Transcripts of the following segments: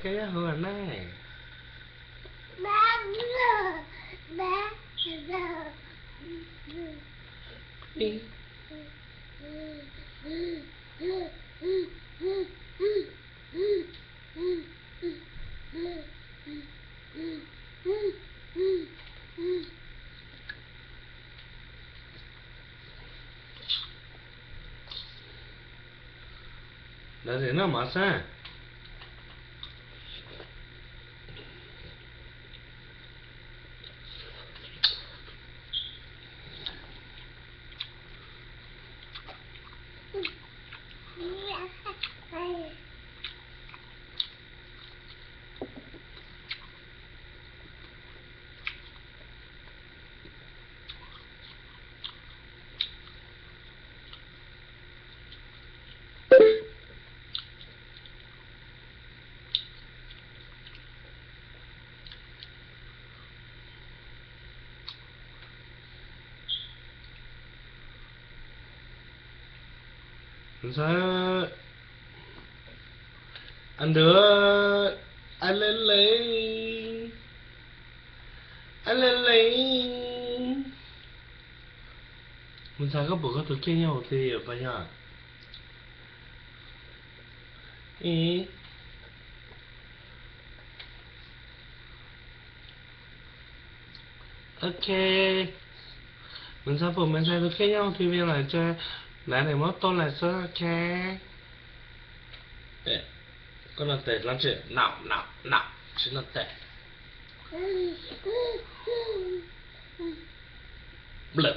cái hơn này. Đi. Là gì nó mà sao? Sao anh đưa anh lên lấy anh lên lấy mình sao có bữa có tụi kia nhau thì ở bây giờ ý ok mình sao bữa mình sao tụi kia nhau thì bây giờ cho lại này mất tôi là sao ok để con là tệ lắm chứ nào nào nào chứ là tệ blip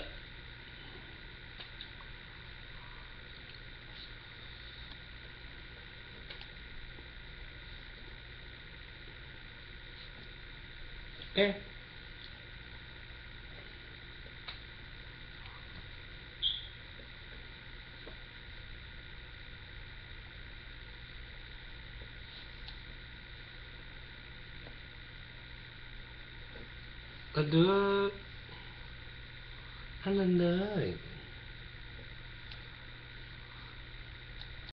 ok có đứa anh lên đời